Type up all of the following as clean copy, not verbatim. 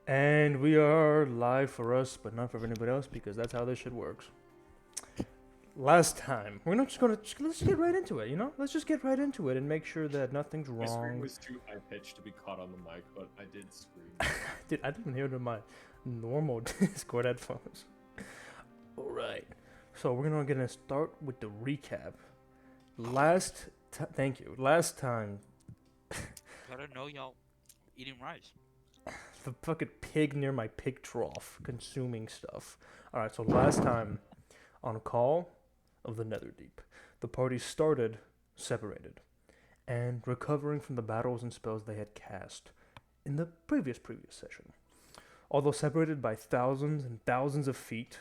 And we are live for us, but not for anybody else, because that's how this shit works. Last time, we're not just gonna let's get right into it. Let's just get right into it and make sure that nothing's My scream wrong. was too high pitched to be caught on the mic, but I did scream. Dude, I didn't hear it in my normal Discord headphones. All right, so we're gonna start with the recap. Thank you. Last time, Gotta know y'all eating rice. the fucking pig near my pig trough consuming stuff. All right, so last time on Call of the Netherdeep, the party started separated and recovering from the battles and spells they had cast in the previous session. Although separated by thousands and thousands of feet,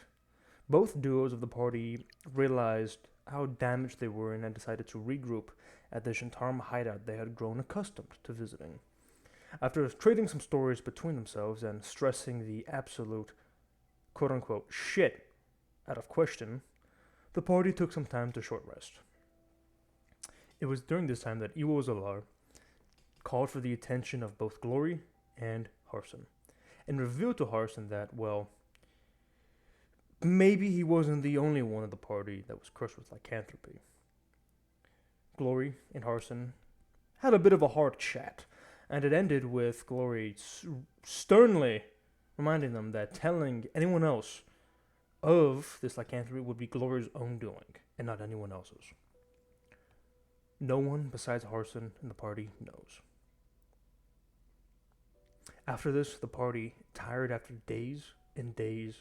both duos of the party realized how damaged they were and had decided to regroup at the Shantaram hideout they had grown accustomed to visiting. After trading some stories between themselves and stressing the absolute quote unquote shit out of question, the party took some time to short rest. It was during this time that Iwo Zalar called for the attention of both Glory and Harson, and revealed to Harson that, well, maybe he wasn't the only one of the party that was cursed with lycanthropy. Glory and Harson had a bit of a hard chat, and it ended with Glory sternly reminding them that telling anyone else of this lycanthropy would be Glory's own doing, and not anyone else's. No one besides Harson and the party knows. After this, the party, tired after days and days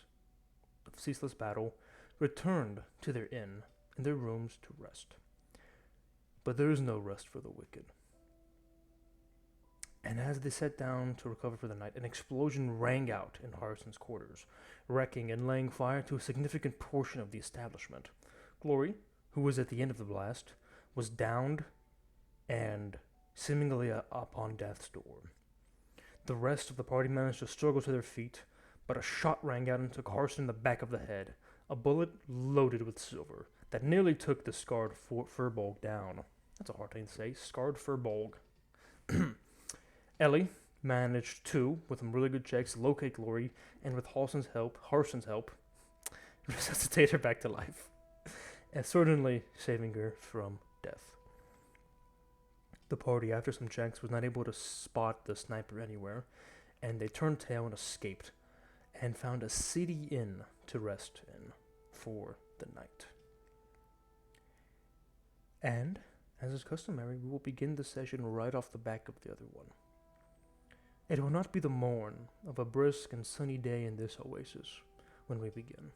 of ceaseless battle, returned to their inn and their rooms to rest. But there is no rest for the wicked. And as they sat down to recover for the night, an explosion rang out in Harson's quarters, wrecking and laying fire to a significant portion of the establishment. Glory, who was at the end of the blast, was downed and seemingly up on death's door. The rest of the party managed to struggle to their feet, but a shot rang out and took Harson in the back of the head, a bullet loaded with silver that nearly took the scarred Furbolg down. That's a hard thing to say, scarred Furbolg. Ellie managed to, with some really good checks, locate Glory and with Harson's help, resuscitate her back to life, and certainly saving her from death. The party, after some checks, was not able to spot the sniper anywhere, and they turned tail and escaped, and found a city inn to rest in for the night. And, as is customary, we will begin the session right off the back of the other one. It will not be the morn of a brisk and sunny day in this oasis when we begin.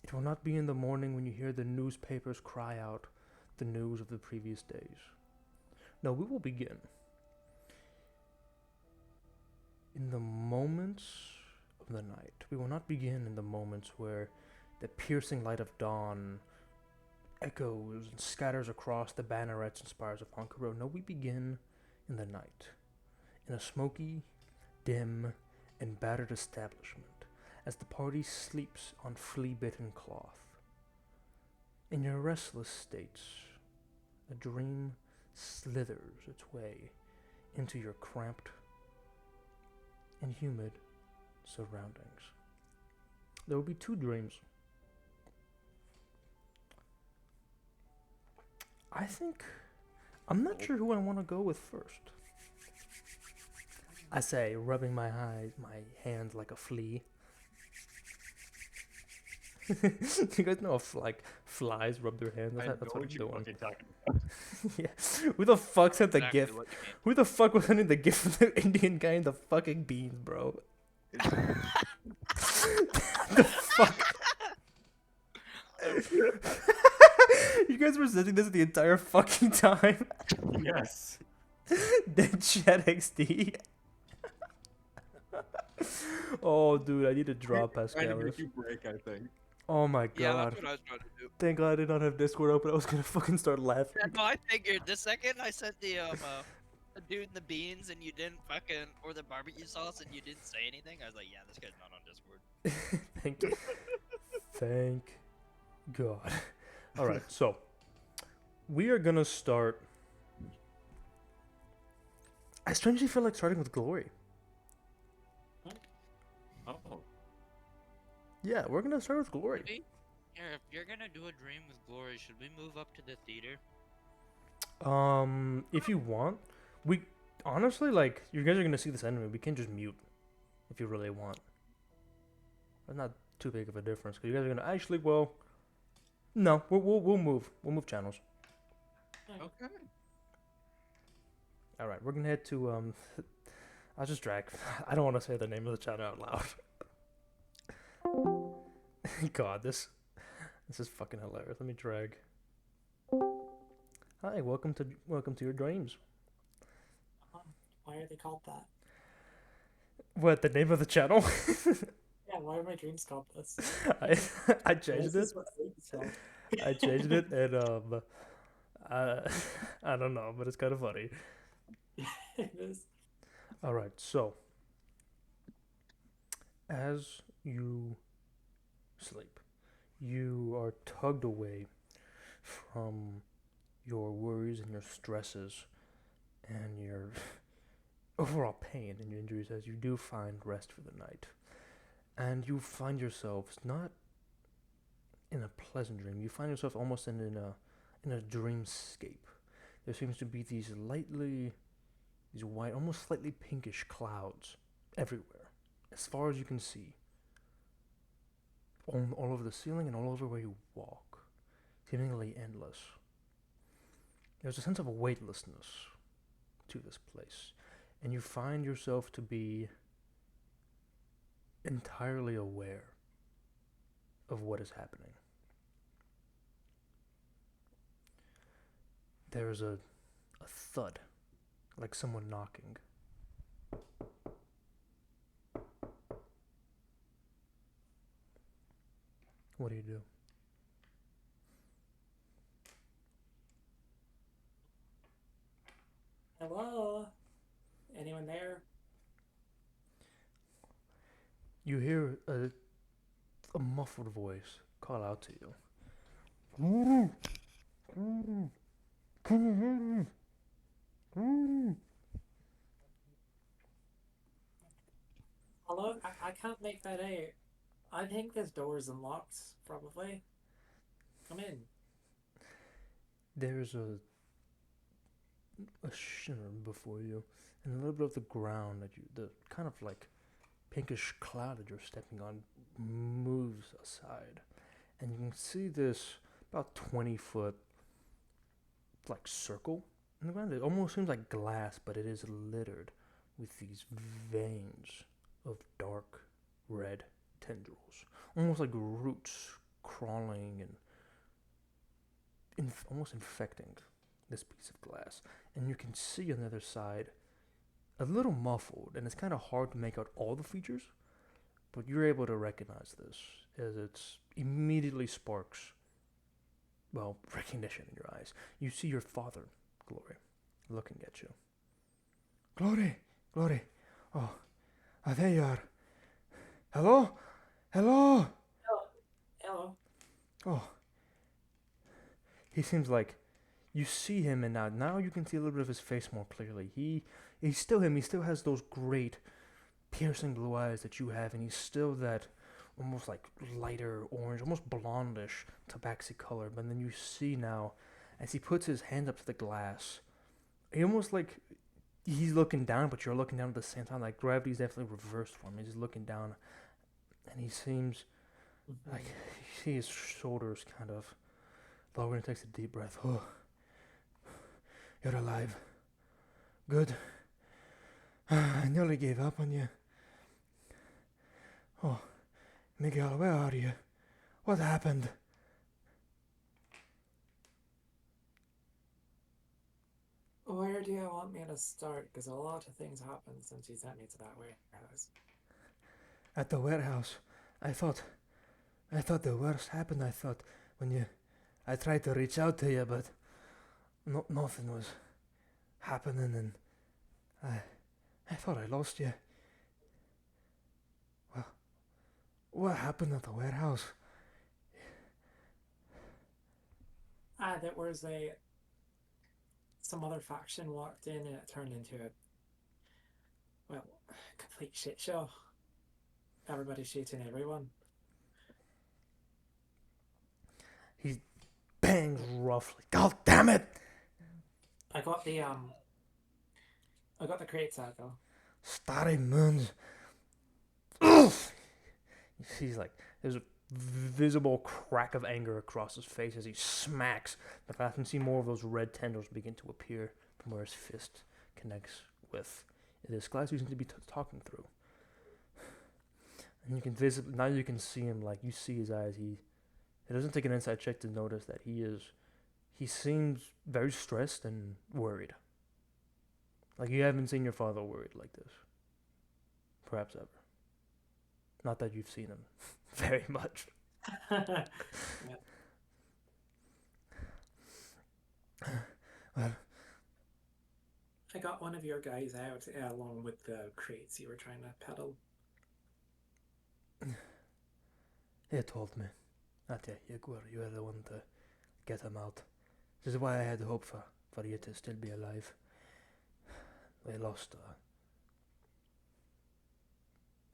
It will not be in the morning when you hear the newspapers cry out the news of the previous days. No, we will begin in the moments of the night. We will not begin in the moments where the piercing light of dawn echoes and scatters across the bannerets and spires of Honker Road. No, we begin in the night, in a smoky, dim, and battered establishment, as the party sleeps on flea-bitten cloth. In your restless states, a dream slithers its way into your cramped and humid surroundings. There will be two dreams. I'm not sure who I want to go with first. I say, rubbing my hands like a flea. You guys know if flies rub their hands? That's what I'm doing. Yeah. Who the fuck sent the Exactly gift? what you mean. Who the fuck was sending the gift for the Indian guy in the fucking beans, bro? The fuck? You guys were sending this the entire fucking time? Yes. Dead chat XD. Oh, dude, I need to drop Trying to Pascalis. make you break, I think. Oh my Yeah, god. that's what I was trying to do. Thank god I did not have Discord open. I was gonna fucking start laughing. No, I figured the second I sent the dude in the beans and you didn't fucking, or the barbecue sauce and you didn't say anything, I was like, yeah, this guy's not on Discord. Thank you. Thank god. Alright, so we are gonna start. I strangely feel like starting with Glory. Oh. Yeah, we're gonna start with Glory. Maybe? Here, if you're gonna do a dream with Glory, should we move up to the theater? If you want, we honestly like you guys are gonna see this anyway. We can just mute if you really want. It's not too big of a difference because you guys are gonna actually. Well, no, we'll move. We'll move channels. Okay. All right, we're gonna head to I'll just drag. I don't want to say the name of the channel out loud. God, this is fucking hilarious. Let me drag. Hi, welcome to your dreams. Why are they called that? What, the name of the channel? Yeah, why are my dreams called this? I changed This it. is what sleep is called. I changed it and I don't know, but it's kind of funny. It is. All right, so as you sleep, you are tugged away from your worries and your stresses and your overall pain and your injuries as you do find rest for the night. And you find yourselves not in a pleasant dream. You find yourself almost in a dreamscape. There seems to be these white, almost slightly pinkish clouds everywhere, as far as you can see, all over the ceiling and all over where you walk, seemingly endless. There's a sense of weightlessness to this place, and you find yourself to be entirely aware of what is happening. There's a thud, like someone knocking. What do you do? Hello? Anyone there? You hear a muffled voice call out to you. Can you hear me? Hello? I can't make that out. I think this door's unlocked, probably. Come in. There's a shimmer before you, and a little bit of the ground the kind of like pinkish cloud that you're stepping on moves aside, and you can see this about 20-foot like circle in the ground. It almost seems like glass, but it is littered with these veins of dark red tendrils, almost like roots crawling and almost infecting this piece of glass. And you can see on the other side, a little muffled, and it's kind of hard to make out all the features, but you're able to recognize this as it immediately sparks, well, recognition in your eyes. You see your father, Glory, looking at you. Glory, Glory, oh, there you are. Hello? Hello? Hello? Oh. He seems like you see him, and now you can see a little bit of his face more clearly. He's still him. He still has those great piercing blue eyes that you have, and he's still that almost like lighter orange, almost blondish tabaxi color. But then you see now, as he puts his hand up to the glass, he almost like he's looking down, but you're looking down at the same time. Like gravity's definitely reversed for him. He's looking down, and he seems like you see his shoulders kind of lower, and takes a deep breath. Oh, you're alive. Good. I nearly gave up on you. Oh, Miguel, where are you? What happened? Where do you want me to start? Because a lot of things happened since you sent me to that warehouse. At the warehouse. I thought the worst happened. I thought I tried to reach out to you, but nothing was happening, and I thought I lost you. Well, what happened at the warehouse? There was some other faction walked in and it turned into a complete shit show. everybody's shooting everyone. He bangs roughly. God damn it! I got the crates out though. Starry moons. He's like, there's a visible crack of anger across his face as he smacks. But I can see more of those red tendrils begin to appear from where his fist connects with this glass he seems to be talking through. And you can now you can see him, like, you see his eyes. He doesn't take an inside check to notice that he seems very stressed and worried. Like, you haven't seen your father worried like this. Perhaps ever. Not that you've seen him very much. Yeah. Well, I got one of your guys out along with the crates you were trying to peddle. he told me. That you were the one to get him out. This is why I had hope for you to still be alive. We lost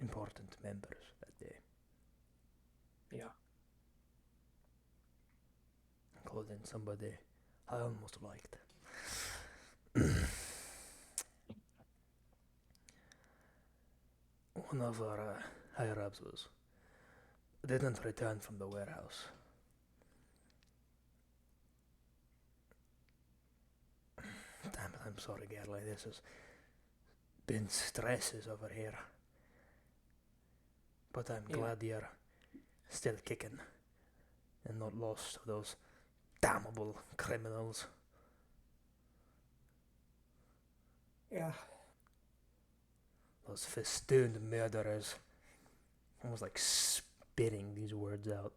important members that day, Yeah. including somebody I almost liked. One of our higher-ups didn't return from the warehouse. Damn it, I'm sorry, Gerlach. This has been stresses over here. But I'm glad you're still kicking and not lost to those damnable criminals. Yeah. Those festooned murderers. Almost like spitting these words out.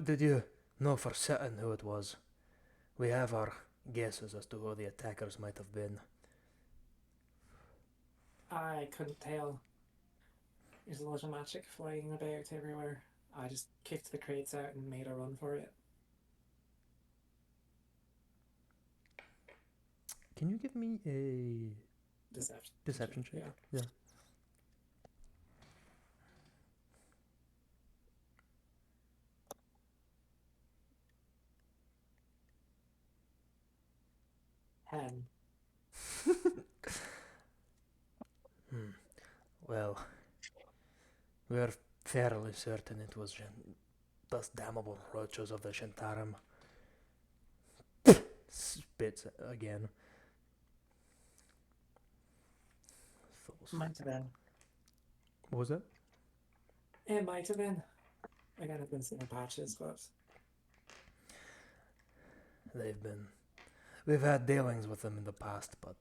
Did you know for certain who it was? We have our guesses as to who the attackers might have been. I couldn't tell. There's a lot of magic flying about everywhere. I just kicked the crates out and made a run for it. Can you give me a deception check? Yeah. Hen. Well, we're fairly certain it was those damnable roaches of the Shantaram. Spits again. Might have been. What was that? It might have been. Again, I've been seeing patches, but We've had dealings with them in the past, but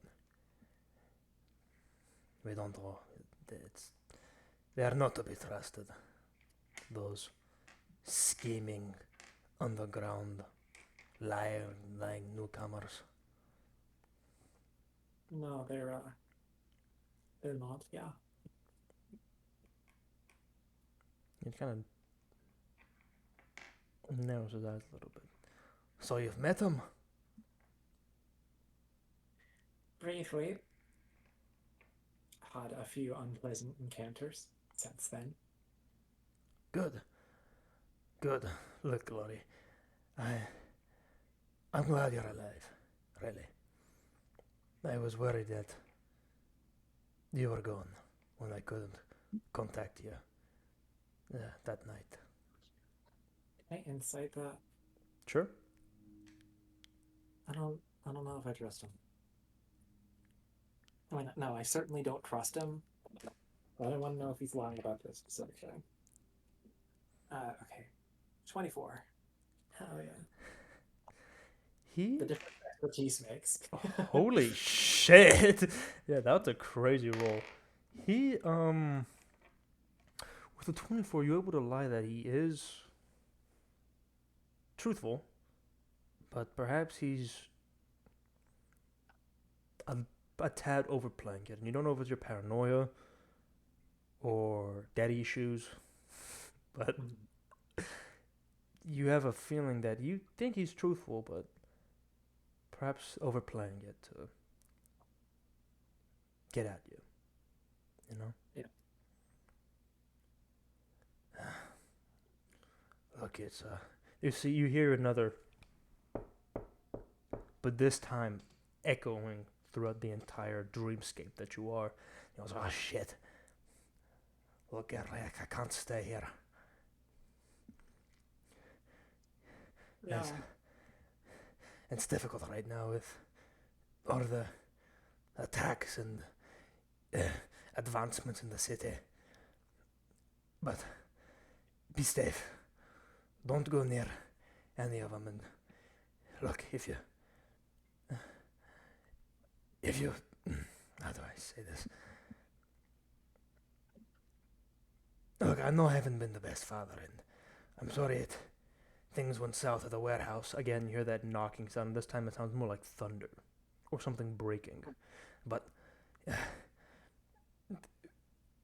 we don't know. They are not to be trusted. Those scheming, underground, lying newcomers. no, they're not. Yeah. It kind of narrows his eyes a little bit. So you've met him? Briefly. Had a few unpleasant encounters since then. Good. Look, Glory, I'm glad you're alive. Really. I was worried that you were gone when I couldn't contact you that night. Can I insight that? Sure. I don't know if I trust him. I mean, no, I certainly don't trust him. But I want to know if he's lying about this specific thing. Okay. 24. Hell yeah. The different expertise makes. Holy shit! Yeah, that's a crazy roll. He with a 24, you're able to lie that he is truthful, but perhaps he's a tad overplaying it, and you don't know if it's your paranoia or daddy issues, but you have a feeling that you think he's truthful, but perhaps overplaying it to get at you. you know? Yeah. Look, it's, you hear another, but this time echoing throughout the entire dreamscape that you are. He goes, oh shit. Look, Erlich, I can't stay here. Yeah. It's difficult right now with all the attacks and advancements in the city. But be safe. Don't go near any of them. And look, if you, how do I say this? Look, I know I haven't been the best father, and I'm sorry things went south at the warehouse. Again, you hear that knocking sound. This time it sounds more like thunder or something breaking. But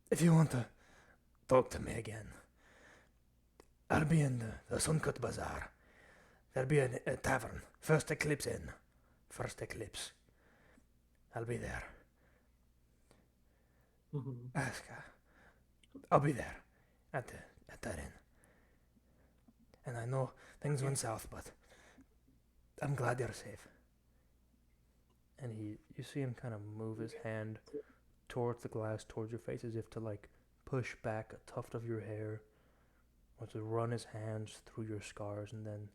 if you want to talk to me again, I'll be in the Suncut Bazaar. There'll be a tavern. First Eclipse Inn. First Eclipse. I'll be there. Mhm. I'll be there at that inn. And I know things went south, but I'm glad you're safe. And you see him kind of move his hand towards the glass, towards your face, as if to like push back a tuft of your hair, or to run his hands through your scars, and then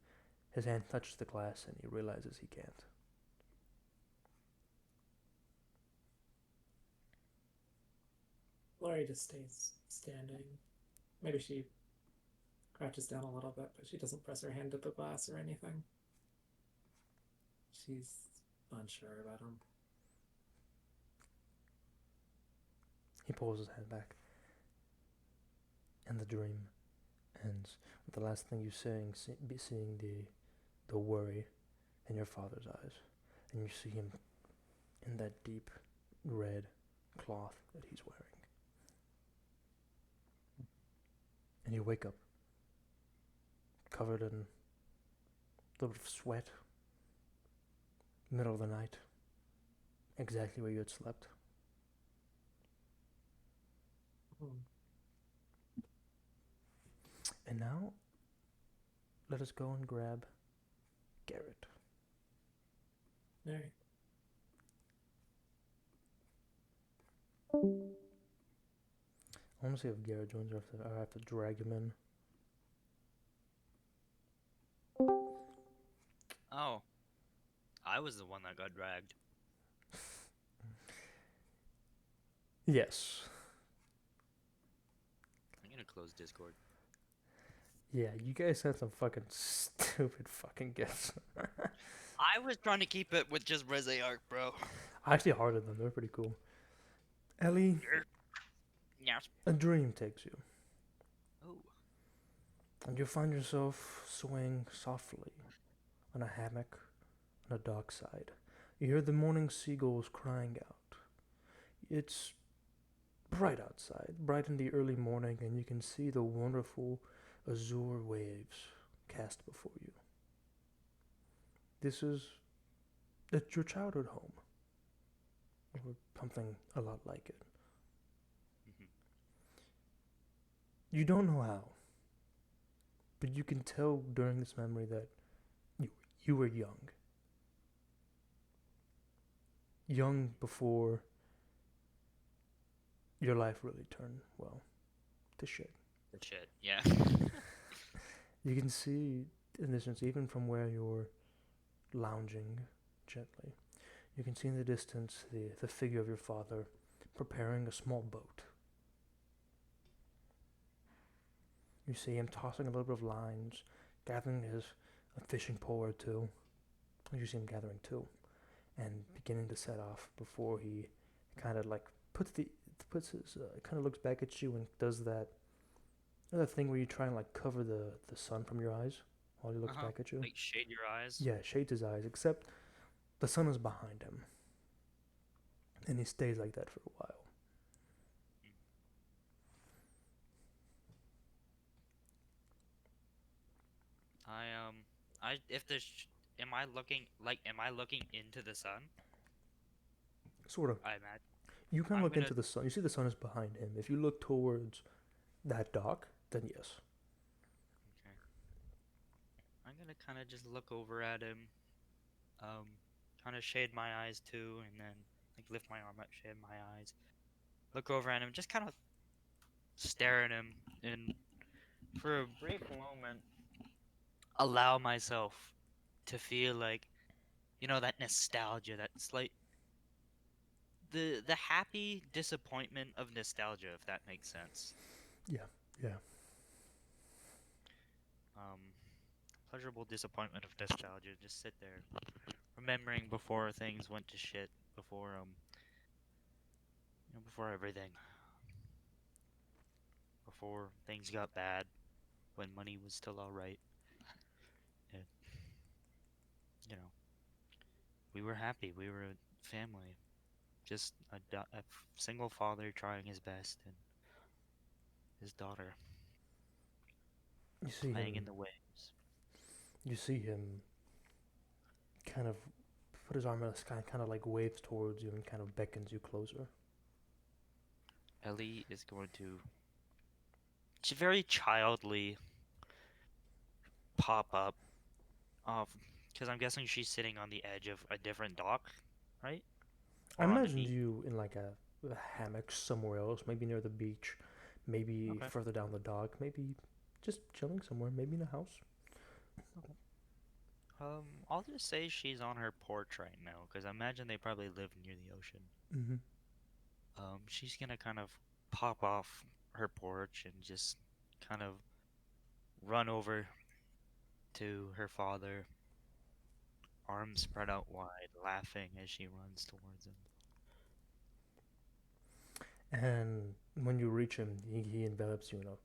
his hand touches the glass, and he realizes he can't. Laurie just stays standing. Maybe she crouches down a little bit, but she doesn't press her hand to the glass or anything. She's unsure about him. He pulls his hand back, and the dream ends with the last thing you seeing the worry in your father's eyes, and you see him in that deep red cloth that he's wearing. And you wake up covered in a little bit of sweat, middle of the night, exactly where you had slept. And now, let us go and grab Garrett. All right. I want to see if Garrett joins or if I have to drag him in. Oh. I was the one that got dragged. Yes. I'm gonna close Discord. Yeah, you guys had some fucking stupid fucking gifts. I was trying to keep it with just Reze Arc, bro. I actually hearted them. They're pretty cool. Ellie, Yes. a dream takes you, Oh. and you find yourself swaying softly on a hammock on a dockside. You hear the morning seagulls crying out. It's bright outside, bright in the early morning, and you can see the wonderful azure waves cast before you. This is it's your childhood home, or something a lot like it. Mhm. You don't know how, but you can tell during this memory that you were young. Young before your life really turned, well, to shit. Good shit. Yeah. You can see in the distance, even from where you're lounging gently, you can see in the distance the figure of your father preparing a small boat. You see him tossing a little bit of lines, gathering a fishing pole or two. You see him gathering two, and beginning to set off before he kind of like puts his kind of looks back at you and does that other thing where you try and like cover the sun from your eyes while he looks back at you. Like shade your eyes. Yeah, shades his eyes, except the sun is behind him, and he stays like that for a while. I if there's am I looking into the sun? Sort of. I imagine. You can I'm look gonna into the sun. You see the sun is behind him. If you look towards that dock, then yes. okay. I'm gonna kind of just look over at him, um, kind of shade my eyes too, and then like lift my arm up, shade my eyes, look over at him, just kind of stare at him, and for a brief moment, allow myself to feel like, that nostalgia, that slight, the happy disappointment of nostalgia, if that makes sense. Yeah, yeah. Um, Pleasurable disappointment of nostalgia. Just sit there, remembering before things went to shit, before everything, before things got bad, when money was still all right, and we were happy. We were a family. Just a single father trying his best, and his daughter You see playing in him. the waves. You see him kind of put his arm in the sky, kind of like waves towards you and kind of beckons you closer. Ellie is going to very childly pop up off, because I'm guessing she's sitting on the edge of a different dock, right? I Or on the imagined beach. you in like a hammock somewhere else, maybe near the beach, maybe Okay. further down the dock, maybe just chilling somewhere, maybe in a house. I'll just say she's on her porch right now, because I imagine they probably live near the ocean. Mm-hmm. She's gonna kind of pop off her porch and just kind of run over to her father, arms spread out wide, laughing as she runs towards him. And when you reach him, he envelops you in a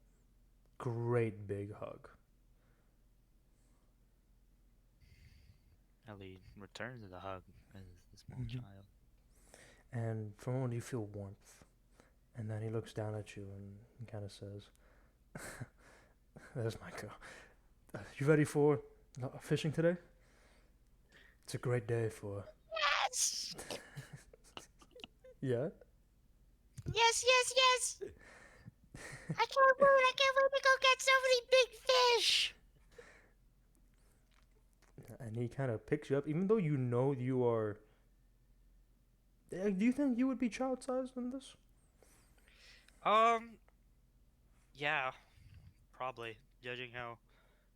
great big hug. Ellie returns the hug as the small Mm-hmm. child. And for a moment, you feel warmth. And then he looks down at you and kind of says, "There's my girl. You ready for fishing today? It's a great day for." Yes! Yeah? Yes, yes, yes! I can't wait! I can't wait to go get so many big fish! And he kind of picks you up, even though you know you are. Do you think you would be child sized in this? Um, yeah, probably. Judging how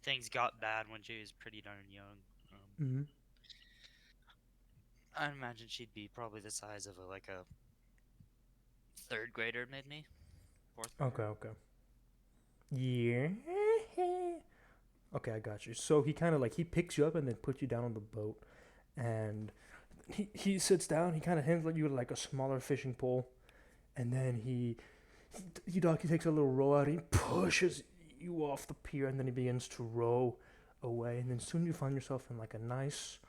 things got bad when she was pretty darn young. Mm-hmm. I imagine she'd be probably the size of a third grader, maybe fourth grader. Okay, okay. Yeah. Okay, I got you. So he kind of like he picks you up and then puts you down on the boat, and he sits down. He kind of hands you like a smaller fishing pole, and then he takes a little row out. And he pushes you off the pier, and then he begins to row away. And then soon you find yourself in like a nice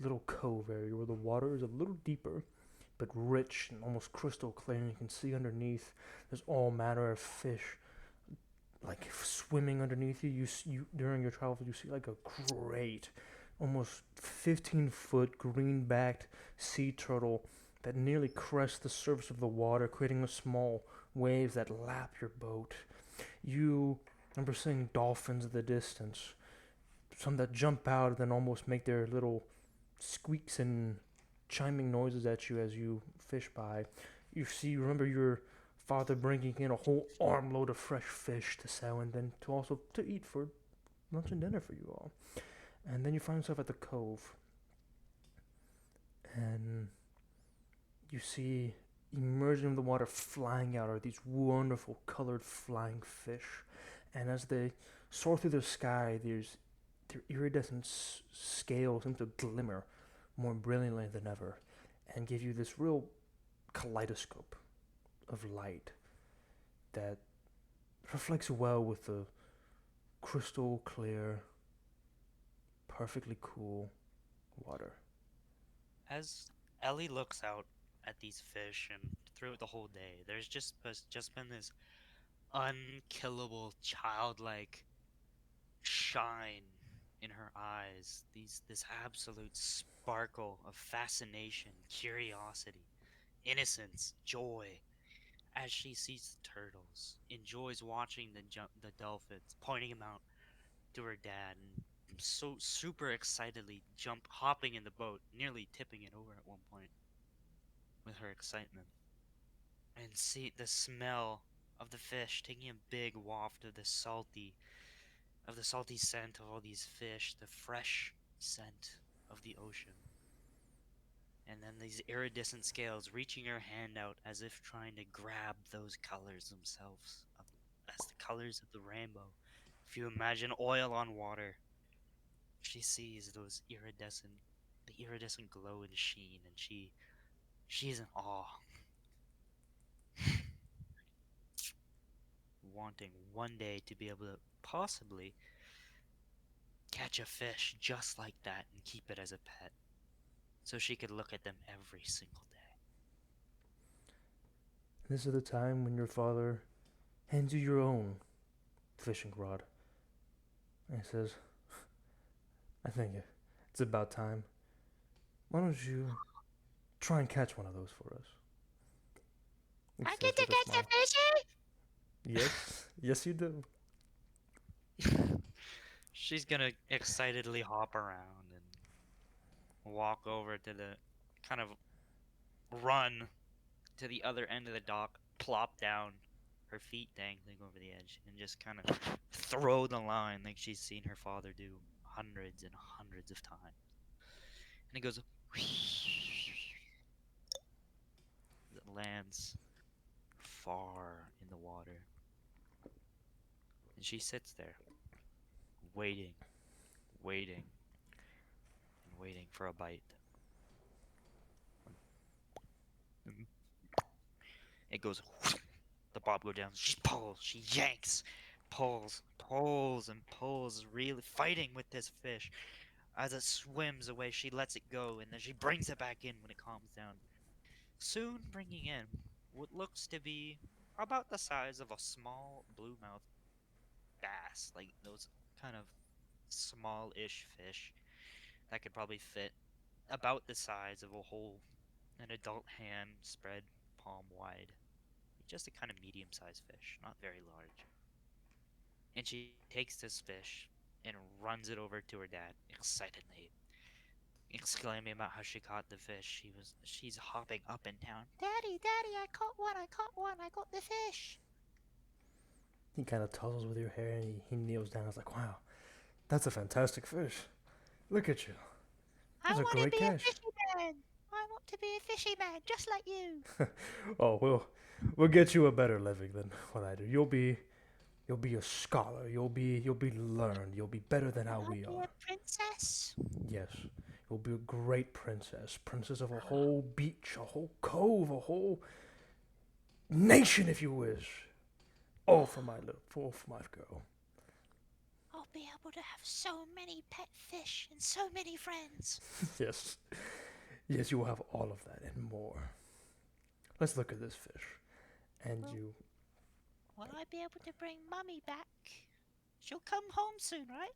little cove area where the water is a little deeper, but rich and almost crystal clear. And you can see underneath there's all manner of fish like swimming underneath you. You during your travels you see like a great, almost 15-foot green-backed sea turtle that nearly crests the surface of the water, creating a small waves that lap your boat. You remember seeing dolphins in the distance, some that jump out and then almost make their little squeaks and chiming noises at you as you fish by. You remember your father bringing in a whole armload of fresh fish to sell and then to also to eat for lunch and dinner for you all. And then you find yourself at the cove and you see emerging from the water flying out are these wonderful colored flying fish. And as they soar through the sky, their iridescent scales seem to glimmer more brilliantly than ever and give you this real kaleidoscope of light that reflects well with the crystal clear, perfectly cool water. As Ellie looks out at these fish and throughout the whole day, there's just been this unkillable childlike shine in her eyes. This absolute sparkle of fascination, curiosity, innocence, joy, as she sees the turtles, enjoys watching the dolphins, pointing them out to her dad, and so super excitedly hopping in the boat, nearly tipping it over at one point with her excitement. And see the smell of the fish, taking a big waft of the salty scent of all these fish, the fresh scent of the ocean. And then these iridescent scales reaching her hand out as if trying to grab those colors themselves, as the colors of the rainbow. If you imagine oil on water, she sees the iridescent glow and sheen, and she's in awe, wanting one day to be able to possibly catch a fish just like that and keep it as a pet, so she could look at them every single day. This is the time when your father hands you your own fishing rod. And he says, I think it's about time. Why don't you try and catch one of those for us? He I says get to with a catch the smile. fishy. Yes, yes, you do. She's gonna excitedly hop around and walk over to the kind of run to the other end of the dock, plop down, her feet dangling over the edge, and just kind of throw the line like she's seen her father do hundreds and hundreds of times. And it goes, it lands far in the water. And she sits there, waiting, waiting, and waiting for a bite. And it goes, the bob goes down. She pulls, she yanks, pulls, and pulls, really fighting with this fish. As it swims away, she lets it go, and then she brings it back in when it calms down. Soon bringing in what looks to be about the size of a small bluemouth bass, like those kind of small-ish fish that could probably fit about the size of an adult hand spread palm wide. Just a kind of medium-sized fish, not very large. And she takes this fish and runs it over to her dad excitedly, exclaiming about how she caught the fish. She's hopping up and down. Daddy, Daddy, I caught one. I caught one. I got the fish. He kind of tussles with your hair and he kneels down. He's like, wow, that's a fantastic fish. Look at you. I That's a want to great be a catch. fishy man. I want to be a fishy man, just like you. Oh, we'll get you a better living than what I do. You'll be a scholar. You'll be learned. You'll be better than how Will I we be are. a princess? Yes, you'll be a great princess. Princess of a whole beach, a whole cove, a whole nation, if you wish. All for my girl. I'll be able to have so many pet fish and so many friends. Yes, yes, you will have all of that and more. Let's look at this fish, and Well- you. Will I be able to bring Mummy back? She'll come home soon, right?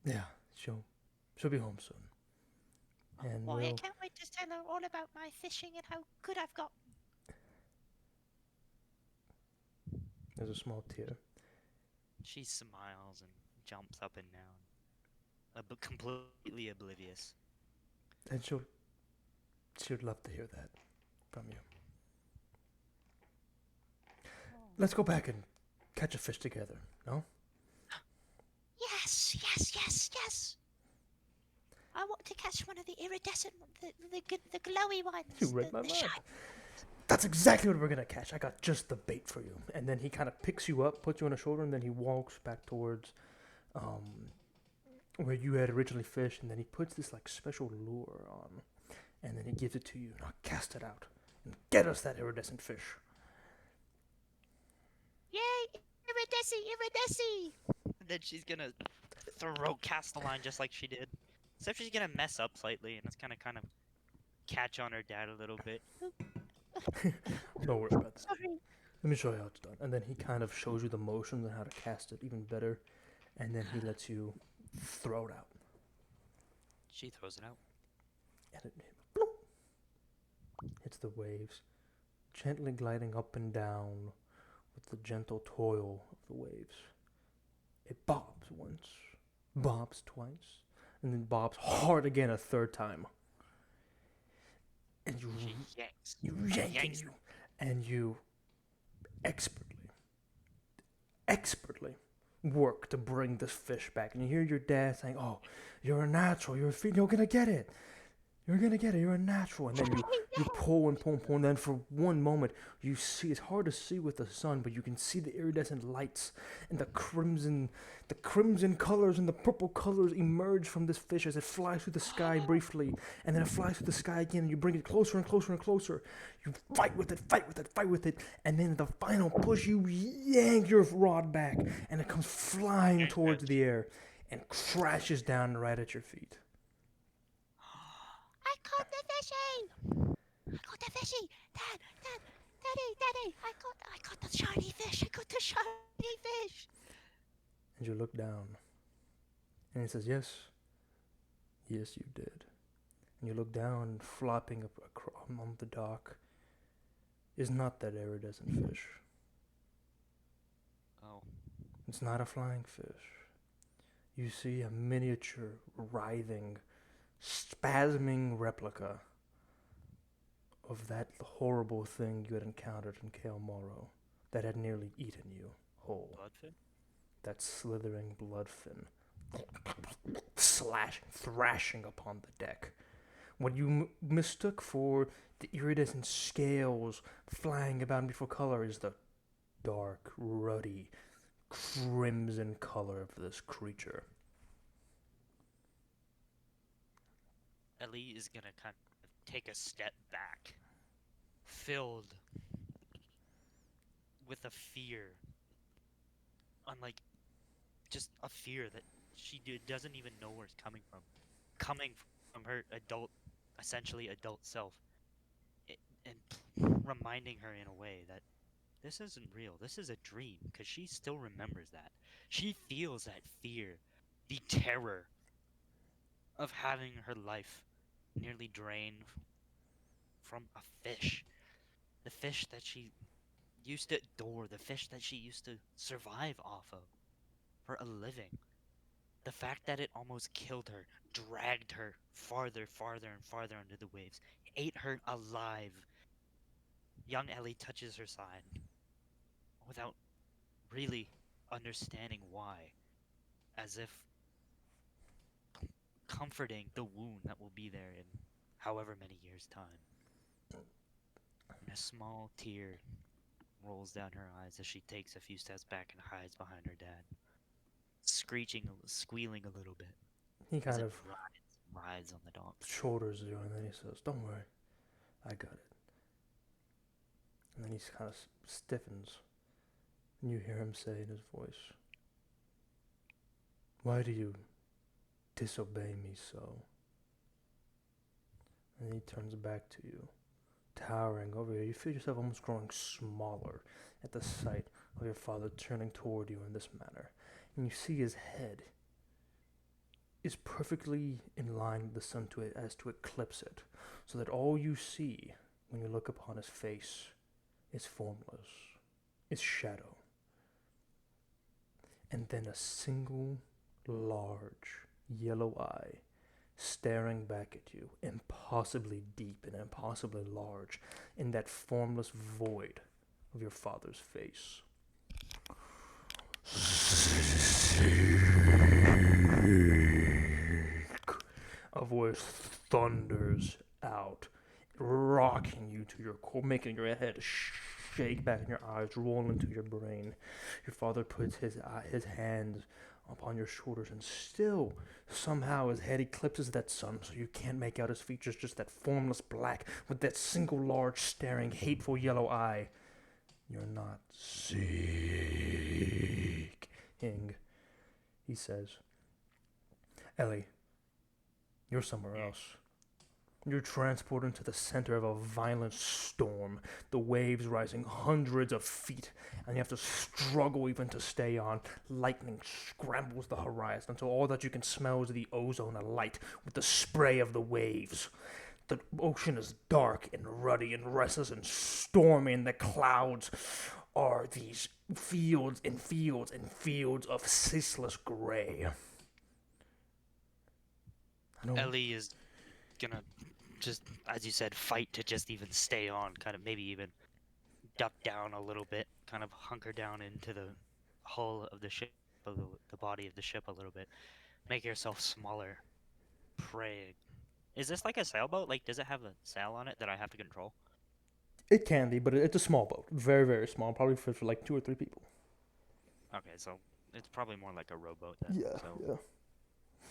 Yeah, she'll be home soon. And Why, I we'll. can't wait to tell her all about my fishing and how good I've got. There's a small tear. She smiles and jumps up and down, completely oblivious. And she'd love to hear that from you. Let's go back and catch a fish together, no? Yes, yes, yes, yes. I want to catch one of the iridescent, the glowy ones. You read the, my the mind. shiny- That's exactly what we're gonna catch. I got just the bait for you. And then he kind of picks you up, puts you on his shoulder, and then he walks back towards where you had originally fished, and then he puts this like special lure on, and then he gives it to you. Now cast it out and get us that iridescent fish. Yay! Iridescent! And then she's gonna cast the line just like she did. Except she's gonna mess up slightly, and it's gonna kind of catch on her dad a little bit. Don't worry about that. Sorry. Let me show you how it's done. And then he kind of shows you the motions and how to cast it even better, and then he lets you throw it out. She throws it out. And it bloop, hits the waves, gently gliding up and down with the gentle toil of the waves. It bobs once, bobs twice, and then bobs hard again a third time. And She yanks. you yank yanks. and you expertly work to bring this fish back. And you hear your dad saying, "Oh, you're a natural. You're gonna get it. You're gonna get it. You're a natural." And then you pull and pull and pull, and then for one moment you see, it's hard to see with the sun, but you can see the iridescent lights and the crimson colors and the purple colors emerge from this fish as it flies through the sky briefly, and then it flies through the sky again, and you bring it closer and closer and closer. You fight with it, and then the final push, you yank your rod back, and it comes flying towards the air and crashes down right at your feet. I caught the fishy! I caught the fishy! Dad! Daddy! I caught the shiny fish! I caught the shiny fish! And you look down, and he says, yes, you did. And you look down, flopping up on the dock is not that iridescent fish. Oh. It's not a flying fish. You see a miniature, writhing, spasming replica of that horrible thing you had encountered in Kael Morrow that had nearly eaten you whole. Bloodfin? That slithering bloodfin, thrashing upon the deck. What you mistook for the iridescent scales flying about before color is the dark, ruddy, crimson color of this creature. Ellie is gonna kind of take a step back, filled with a fear, unlike just a fear that she doesn't even know where it's coming from her essentially adult self, and reminding her in a way that this isn't real, this is a dream, because she still remembers that. She feels that fear, the terror of having her life nearly drained from a fish. The fish that she used to adore, the fish that she used to survive off of for a living. The fact that it almost killed her, dragged her farther and farther under the waves, ate her alive. Young Ellie touches her side without really understanding why, as if comforting the wound that will be there in however many years' time. And a small tear rolls down her eyes as she takes a few steps back and hides behind her dad, squealing a little bit. He kind of rides on the dock. Shoulders you, and then he says, "Don't worry, I got it." And then he kind of stiffens, and you hear him say in his voice, "Why do you disobey me so?" And he turns back to you, towering over you. You feel yourself almost growing smaller at the sight of your father turning toward you in this manner. And you see his head is perfectly in line with the sun as to eclipse it, so that all you see when you look upon his face is formless, is shadow. And then a single large yellow eye staring back at you, impossibly deep and impossibly large, in that formless void of your father's face. A voice thunders out, rocking you to your core, making your head shake back and your eyes roll into your brain. Your father puts his hands upon your shoulders, and still, somehow, his head eclipses that sun, so you can't make out his features, just that formless black with that single large, staring, hateful yellow eye. You're not seeking, he says. Ellie, you're somewhere else. You're transported to the center of a violent storm, the waves rising hundreds of feet, and you have to struggle even to stay on. Lightning scrambles the horizon until all that you can smell is the ozone alight with the spray of the waves. The ocean is dark and ruddy and restless and stormy, and the clouds are these fields and fields and fields of ceaseless gray. I don't. Ellie is gonna just, as you said, fight to just even stay on, kind of maybe even duck down a little bit, kind of hunker down into the hull of the ship, of the body of the ship a little bit, make yourself smaller, praying. Is this like a sailboat? Like, does it have a sail on it that I have to control? It can be, but it's a small boat, very very small, probably for like 2 or 3 people. Okay, so it's probably more like a rowboat then. Yeah, So yeah.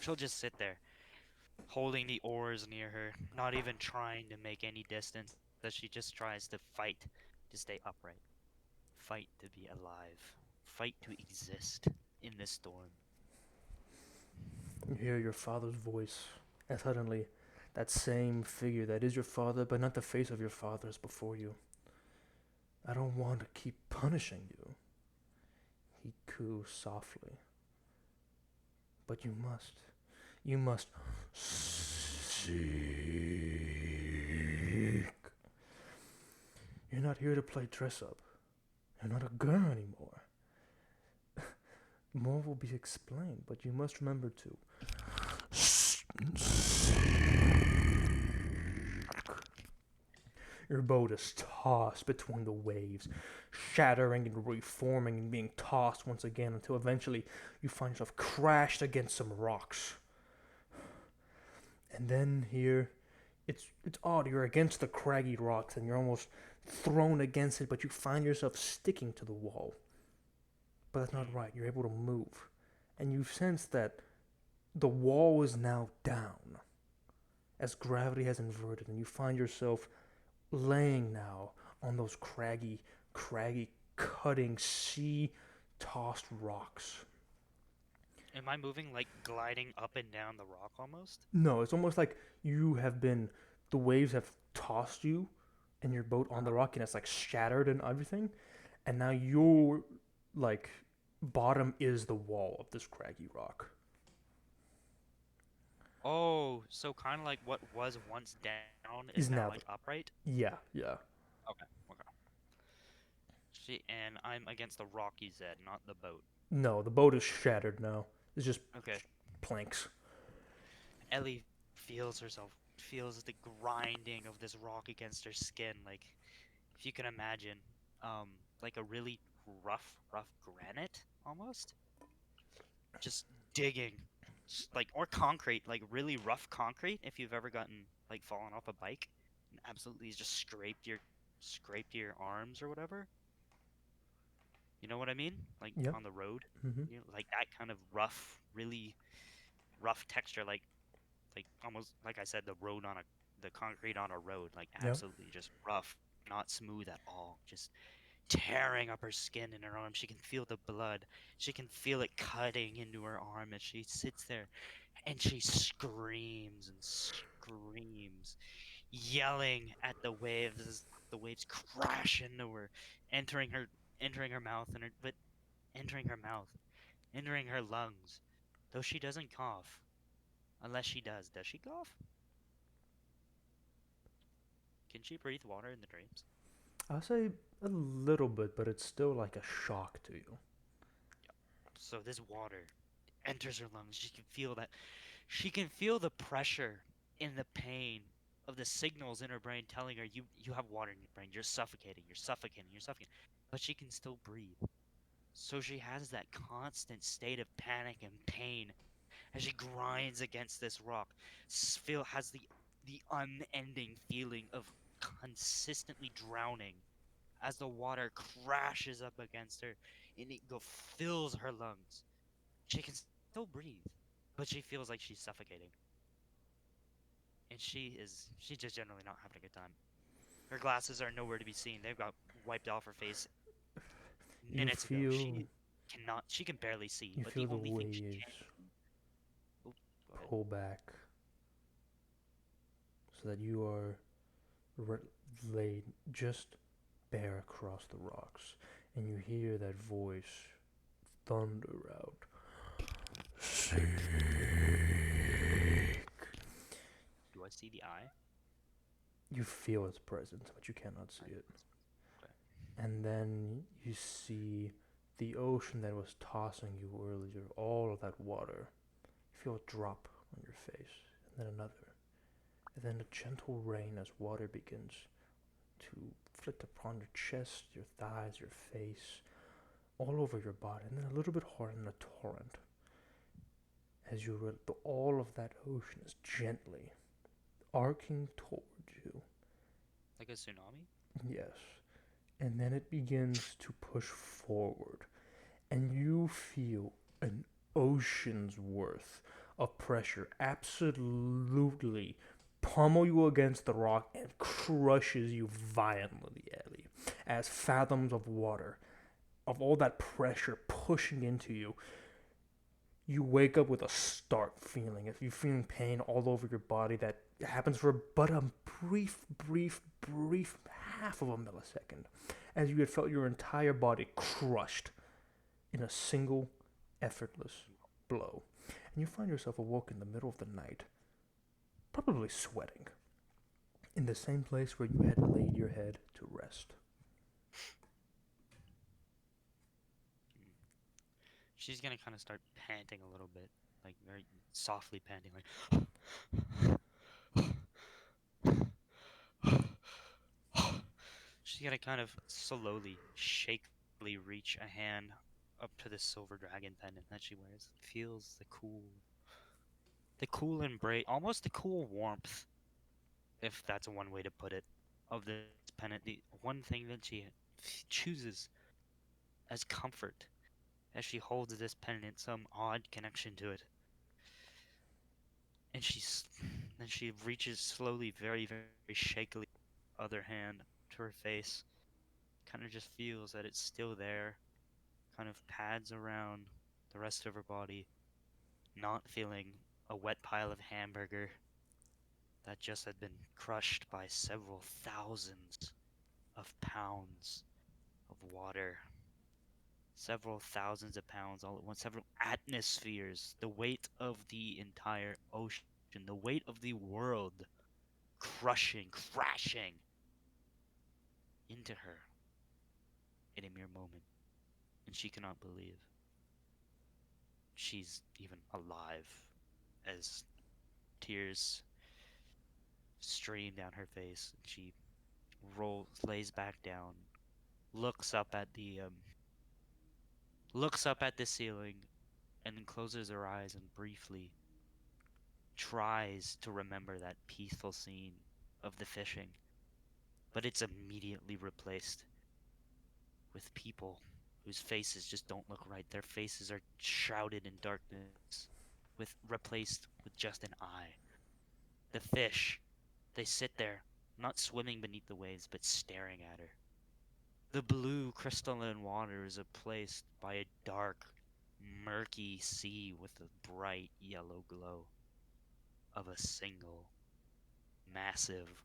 she'll just sit there, holding the oars near her, not even trying to make any distance, as she just tries to fight to stay upright, fight to be alive, fight to exist in this storm. You hear your father's voice, and suddenly, that same figure that is your father, but not the face of your father, is before you. I don't want to keep punishing you, he coos softly. But you must. You must seek. You're not here to play dress up. You're not a girl anymore. More will be explained, but you must remember to Your boat is tossed between the waves, shattering and reforming and being tossed once again until eventually you find yourself crashed against some rocks. And then here, it's odd. You're against the craggy rocks and you're almost thrown against it, but you find yourself sticking to the wall. But that's not right. You're able to move, and you sense that the wall is now down as gravity has inverted, and you find yourself laying now on those craggy, cutting, sea-tossed rocks. Am I moving like gliding up and down the rock almost? No, it's almost like the waves have tossed you and your boat on the rock, and it's like shattered and everything, and now your like bottom is the wall of this craggy rock. Oh, so kind of like what was once down is Is now now like upright? Yeah, yeah. Okay, okay. And I'm against the rock you said, not the boat. No, the boat is shattered now. It's just Okay. planks. Ellie feels the grinding of this rock against her skin. Like, if you can imagine, like a really rough granite almost. Just digging, or concrete, like really rough concrete. If you've ever gotten like fallen off a bike and absolutely just scraped your arms or whatever. You know what I mean? Like Yep. on the road, Mm-hmm. like that kind of rough, really rough texture, like almost like I said, the concrete on a road, like Yep. absolutely just rough, not smooth at all, just tearing up her skin and her arm. She can feel the blood. She can feel it cutting into her arm as she sits there, and she screams and screams, yelling at the waves as the waves crash into her, entering her, entering her mouth, entering her mouth, entering her lungs. Though she doesn't cough, unless she does. Does she cough? Can she breathe water in the dreams? I'll say a little bit, but it's still like a shock to you. So this water enters her lungs. She can feel that. She can feel the pressure and the pain of the signals in her brain telling her you have water in your brain. You're suffocating. You're suffocating. You're suffocating. But she can still breathe. So she has that constant state of panic and pain as she grinds against this rock. Has the unending feeling of consistently drowning as the water crashes up against her and fills her lungs. She can still breathe, but she feels like she's suffocating. And she's just generally not having a good time. Her glasses are nowhere to be seen. They've got wiped off her face You minutes ago. feel She can barely see, you but feel the the only thing she waves can. Oh, go ahead. pull back so that you are laid just bare across the rocks, and you hear that voice thunder out. Seek. Do I see the eye? You feel its presence, but you cannot see it. Okay. And then you see the ocean that was tossing you earlier, all of that water. You feel a drop on your face, and then another. And then a gentle rain as water begins to flick upon your chest, your thighs, your face, all over your body, and then a little bit harder than a torrent. As all of that ocean is gently arcing towards you. Like a tsunami? Yes. And then it begins to push forward, and you feel an ocean's worth of pressure absolutely pummel you against the rock and crushes you violently, Ellie, as fathoms of water, of all that pressure pushing into you. You wake up with a stark feeling. If you're feeling pain all over your body, that happens for but a brief half of a millisecond, as you had felt your entire body crushed in a single effortless blow. And you find yourself awoke in the middle of the night, probably sweating, in the same place where you had laid your head to rest. She's gonna kind of start panting a little bit, like very softly panting, like. She's gonna kind of slowly, shakily reach a hand up to the silver dragon pendant that she wears. Feels the cool embrace, almost the cool warmth, if that's one way to put it, of this pendant. The one thing that she chooses as comfort as she holds this pendant, some odd connection to it. And then she reaches slowly, very shakily, other hand to her face. Kind of just feels that it's still there. Kind of pads around the rest of her body, not feeling a wet pile of hamburger that just had been crushed by several thousands of pounds of water. Several thousands of pounds all at once, several atmospheres, the weight of the entire ocean, the weight of the world crushing, crashing into her in a mere moment. And she cannot believe she's even alive as tears stream down her face. She lays back down, looks up at the ceiling, and then closes her eyes and briefly tries to remember that peaceful scene of the fishing, but it's immediately replaced with people whose faces just don't look right. Their faces are shrouded in darkness, replaced with just an eye. The fish, they sit there, not swimming beneath the waves, but staring at her. The blue crystalline water is replaced by a dark, murky sea with a bright yellow glow of a single, massive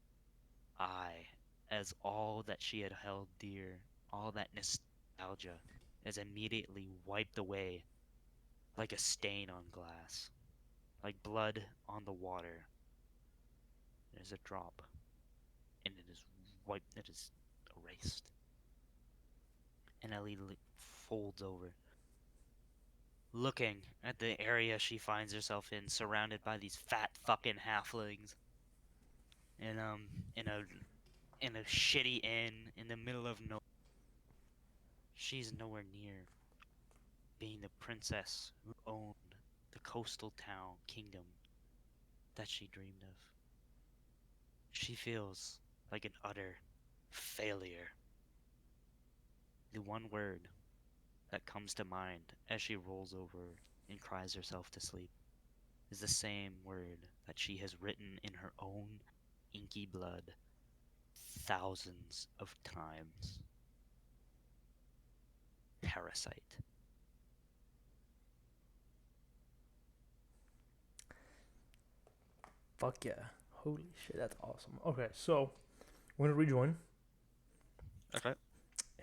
eye, as all that she had held dear, all that nostalgia, is immediately wiped away like a stain on glass, like blood on the water. There's a drop, and it is wiped, it is erased. And Ellie folds over, looking at the area she finds herself in, surrounded by these fat fucking halflings, in in a in a shitty inn in the middle of nowhere. She's nowhere near being the princess who owned the coastal town kingdom that she dreamed of. She feels like an utter failure. The one word that comes to mind as she rolls over and cries herself to sleep is the same word that she has written in her own inky blood thousands of times. Parasite. Fuck yeah. Holy shit, that's awesome. Okay, so we're gonna rejoin, Okay.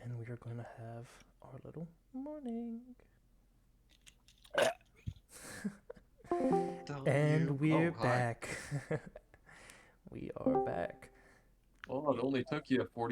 and we are gonna have our little morning. And we're back. We are back. Well, it only took you 40